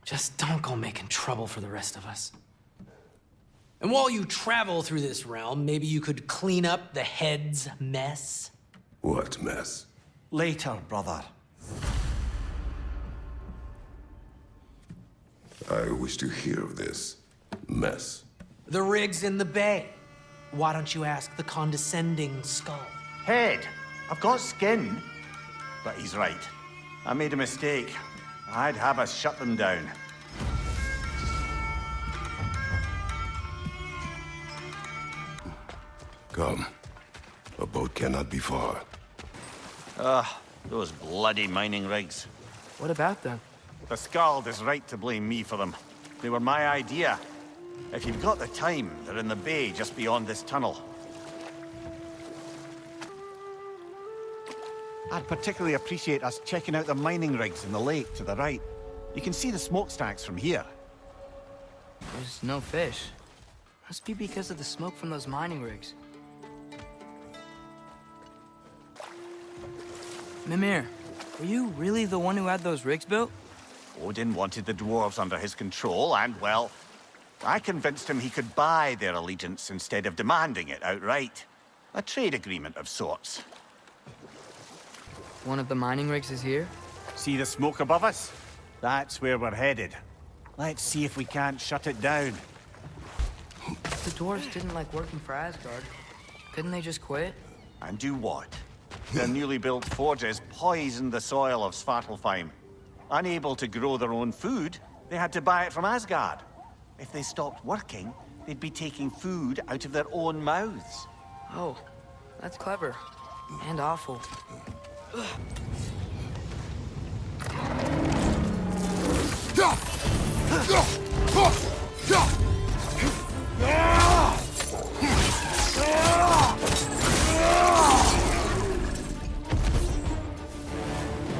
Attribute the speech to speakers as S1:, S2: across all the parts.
S1: Just don't go making trouble for the rest of us. And while you travel through this realm, maybe you could clean up the head's mess?
S2: What mess?
S3: Later, brother.
S2: I wish to hear of this mess.
S1: The rigs in the bay. Why don't you ask the condescending skull?
S3: Head, I've got skin. But he's right. I made a mistake. I'd have us shut them down.
S2: Come. A boat cannot be far.
S3: Those bloody mining rigs.
S1: What about them?
S3: The Skald is right to blame me for them. They were my idea. If you've got the time, they're in the bay just beyond this tunnel. I'd particularly appreciate us checking out the mining rigs in the lake to the right. You can see the smokestacks from here.
S4: There's no fish. Must be because of the smoke from those mining rigs. Mimir, were you really the one who had those rigs built?
S3: Odin wanted the dwarves under his control, and, well, I convinced him he could buy their allegiance instead of demanding it outright. A trade agreement of sorts.
S4: One of the mining rigs is here?
S3: See the smoke above us? That's where we're headed. Let's see if we can't shut it down.
S4: The dwarves didn't like working for Asgard. Couldn't they just quit?
S3: And do what? Their newly built forges poisoned the soil of Svartalfheim. Unable to grow their own food, they had to buy it from Asgard. If they stopped working, they'd be taking food out of their own mouths.
S4: Oh, that's clever. And awful.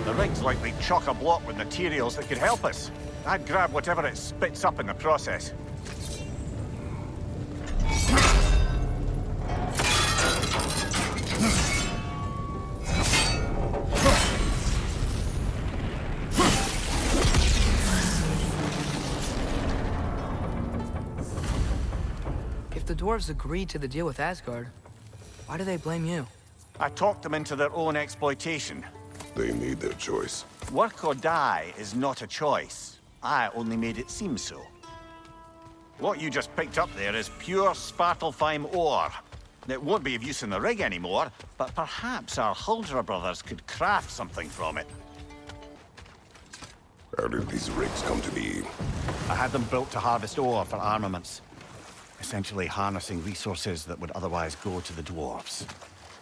S3: The rig's likely chock-a-block with materials that could help us. I'd grab whatever it spits up in the process.
S4: If the dwarves agreed to the deal with Asgard, why do they blame you?
S3: I talked them into their own exploitation.
S2: They made their choice.
S3: Work or die is not a choice. I only made it seem so. What you just picked up there is pure Svartalfheim ore. It won't be of use in the rig anymore, but perhaps our Huldra brothers could craft something from it.
S2: How did these rigs come to be?
S3: I had them built to harvest ore for armaments. Essentially harnessing resources that would otherwise go to the dwarves.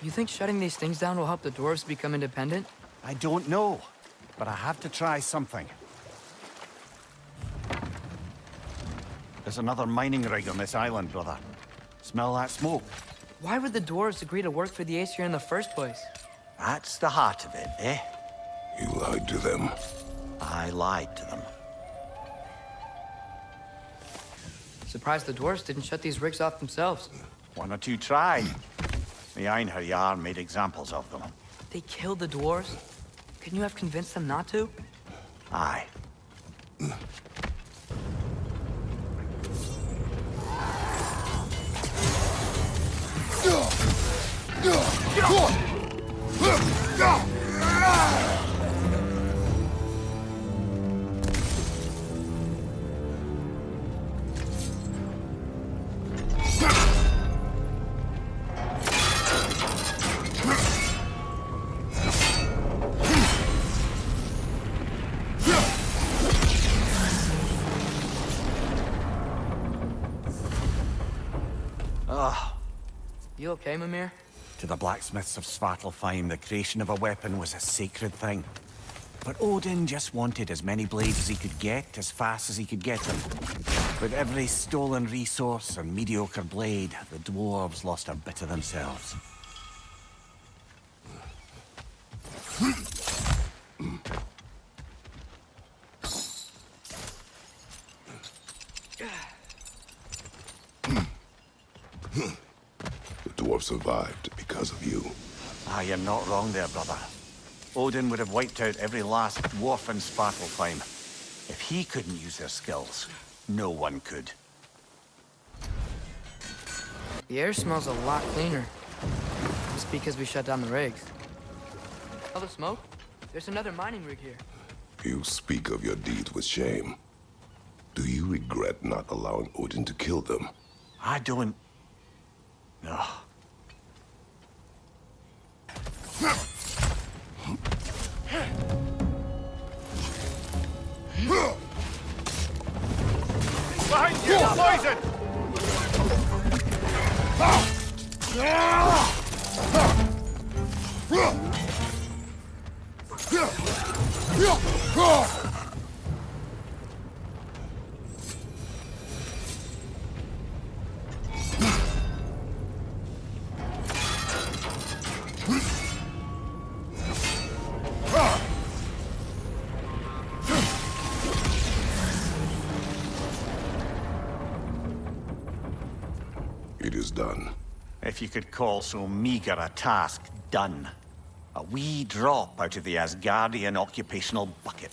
S4: You think shutting these things down will help the dwarves become independent?
S3: I don't know, but I have to try something. There's another mining rig on this island, brother. Smell that smoke?
S4: Why would the dwarves agree to work for the Aesir in the first place?
S3: That's the heart of it, eh?
S2: You lied to them.
S3: I lied to them.
S4: Surprised the dwarves didn't shut these rigs off themselves.
S3: One or two tried. The Einherjar made examples of them.
S4: They killed the dwarves? Couldn't you have convinced them not to?
S3: Aye.
S4: You okay, Mimir?
S3: To the blacksmiths of Svartalfheim, the creation of a weapon was a sacred thing. But Odin just wanted as many blades as he could get, as fast as he could get them. With every stolen resource and mediocre blade, the dwarves lost a bit of themselves.
S2: The dwarf survived because of you.
S3: Ah, you're not wrong there, brother. Odin would have wiped out every last dwarf in Svartalfheim if he couldn't use their skills, no one could.
S4: The air smells a lot cleaner. It's because we shut down the rigs. All the smoke? There's another mining rig here.
S2: You speak of your deeds with shame. Do you regret not allowing Odin to kill them?
S3: I don't... No. Behind you! Poison!
S2: It is done.
S3: If you could call so meager a task done. A wee drop out of the Asgardian occupational bucket.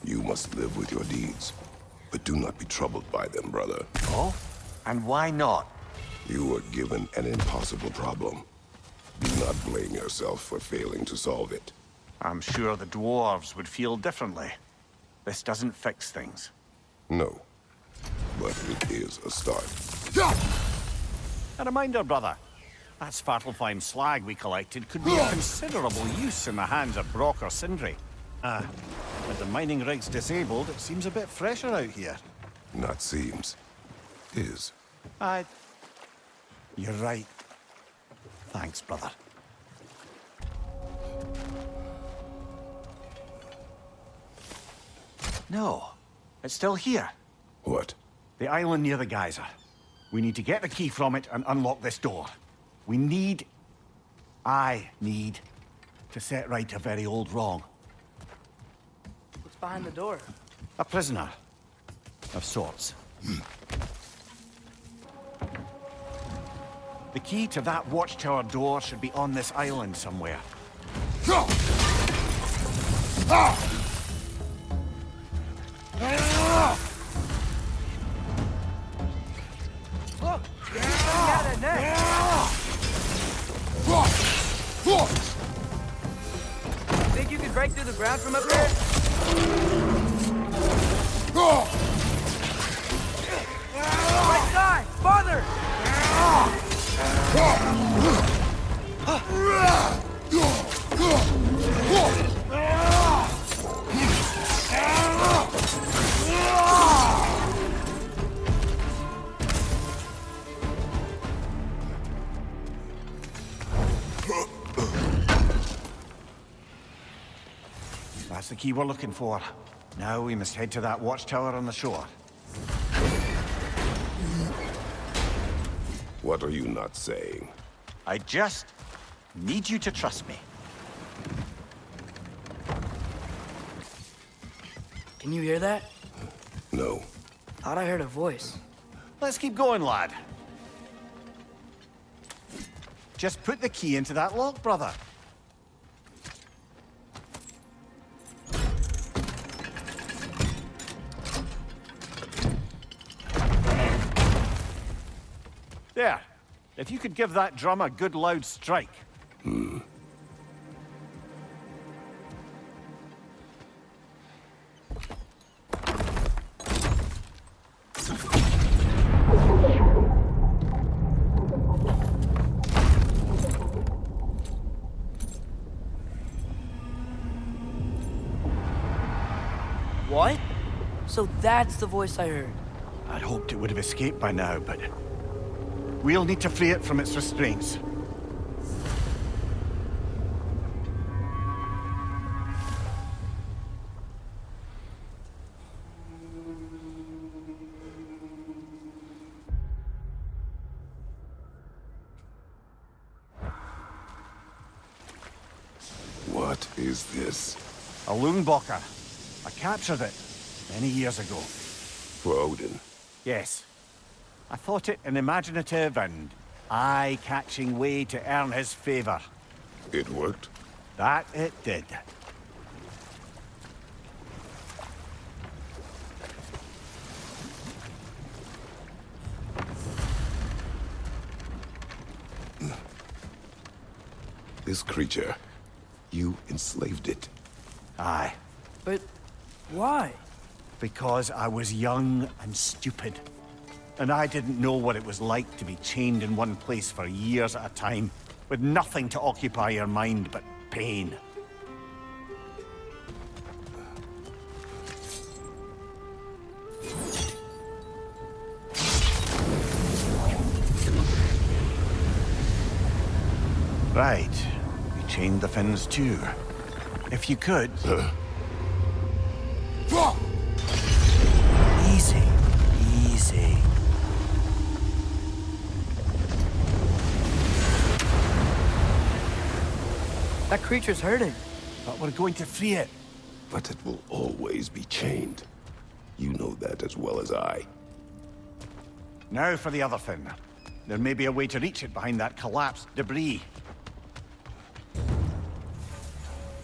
S2: You must live with your deeds, but do not be troubled by them, brother.
S3: Oh? And why not?
S2: You were given an impossible problem. Do not blame yourself for failing to solve it.
S3: I'm sure the dwarves would feel differently. This doesn't fix things.
S2: No, but it is a start.
S3: A reminder, brother. That Svartalfheim slag we collected could be of considerable use in the hands of Brock or Sindri. With the mining rigs disabled, it seems a bit fresher out here.
S2: Not seems. Is.
S3: You're right. Thanks, brother. No, it's still here.
S2: What?
S3: The island near the geyser. We need to get the key from it and unlock this door. I need to set right a very old wrong.
S4: What's behind the door?
S3: A prisoner. Of sorts. The key to that watchtower door should be on this island somewhere.
S4: Look! Got a net! Think you could break through the ground from up there? Right side! Farther!
S3: That's the key we're looking for. Now we must head to that watchtower on the shore.
S2: What are you not saying?
S3: I just need you to trust me.
S4: Can you hear that?
S2: No.
S4: Thought I heard a voice.
S3: Let's keep going, lad. Just put the key into that lock, brother. There. If you could give that drum a good loud strike.
S4: What? So that's the voice I heard.
S3: I'd hoped it would have escaped by now, but... we'll need to free it from its restraints.
S2: What is this?
S3: A Loonbocker. I captured it many years ago.
S2: For Odin.
S3: Yes. I thought it an imaginative and eye-catching way to earn his favor.
S2: It worked?
S3: That it did.
S2: This creature, you enslaved it.
S3: Aye.
S4: But why?
S3: Because I was young and stupid. And I didn't know what it was like to be chained in one place for years at a time, with nothing to occupy your mind but pain. Right. We chained the fins too. If you could... Easy. Easy.
S4: That creature's hurting.
S3: But we're going to free it.
S2: But it will always be chained. You know that as well as I.
S3: Now for the other fin. There may be a way to reach it behind that collapsed debris.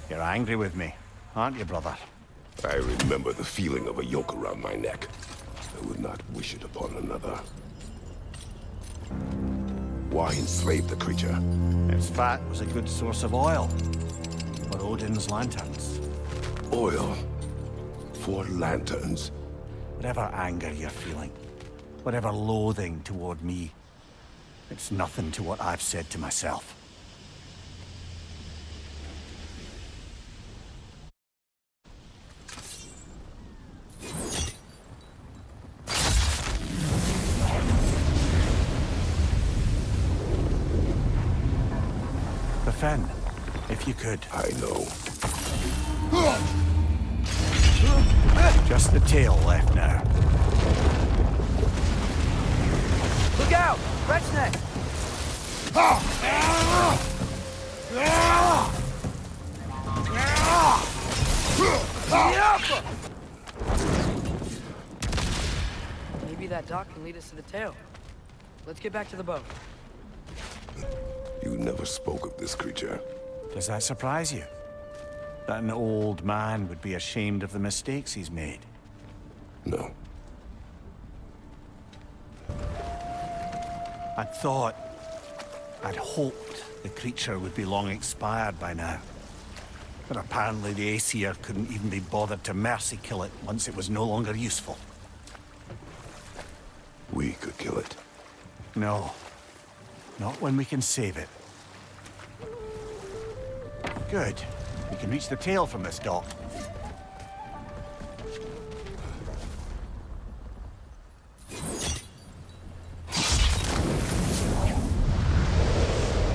S3: You're angry with me, aren't you, brother?
S2: I remember the feeling of a yoke around my neck. I would not wish it upon another. Why enslave the creature?
S3: Its fat was a good source of oil for Odin's lanterns.
S2: Oil for lanterns.
S3: Whatever anger you're feeling, whatever loathing toward me, it's nothing to what I've said to myself. The fin, if you could.
S2: I know.
S3: Just the tail left now.
S4: Look out! Rat's neck! Maybe that dock can lead us to the tail. Let's get back to the boat.
S2: You never spoke of this creature.
S3: Does that surprise you? That an old man would be ashamed of the mistakes he's made?
S2: No.
S3: I'd thought, I'd hoped the creature would be long expired by now. But apparently the Aesir couldn't even be bothered to mercy kill it once it was no longer useful.
S2: We could kill it.
S3: No. Not when we can save it. Good. We can reach the tail from this dock.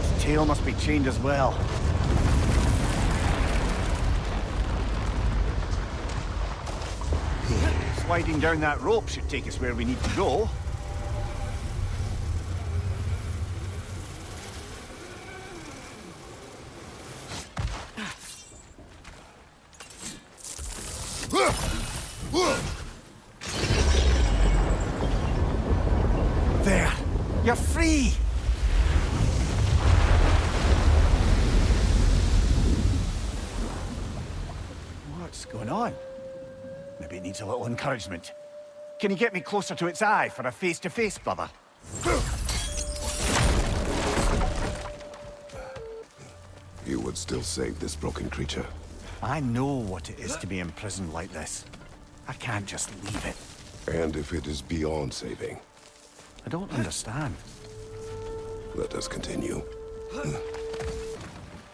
S3: Its tail must be chained as well. Sliding down that rope should take us where we need to go. There! You're free! What's going on? Maybe it needs a little encouragement. Can you get me closer to its eye for a face-to-face, brother?
S2: You would still save this broken creature.
S3: I know what it is to be imprisoned like this. I can't just leave it.
S2: And if it is beyond saving,
S3: I don't understand.
S2: let us continue.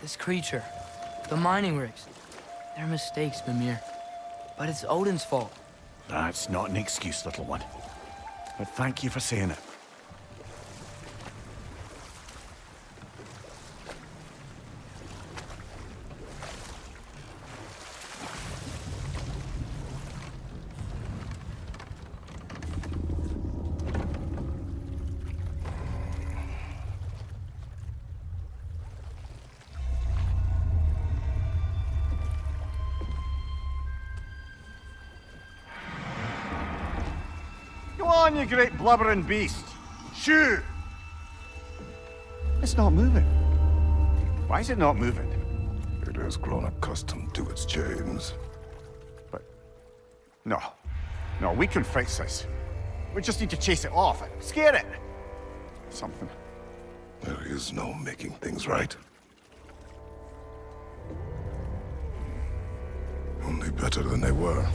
S4: This creature, the mining rigs, they're mistakes, Mimir. But it's Odin's fault.
S3: That's not an excuse, little one. But thank you for saying it. Go on, you great blubbering beast. Shoo! It's not moving. Why is it not moving?
S2: It has grown accustomed to its chains.
S3: But... No. No, we can fix this. We just need to chase it off and scare it. Something.
S2: There is no making things right. better than they were.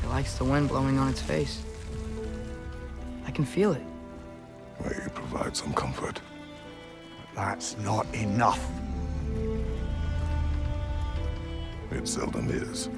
S4: It likes the wind blowing on its face. I can feel it.
S2: May you provide some comfort.
S3: That's not enough.
S2: It seldom is.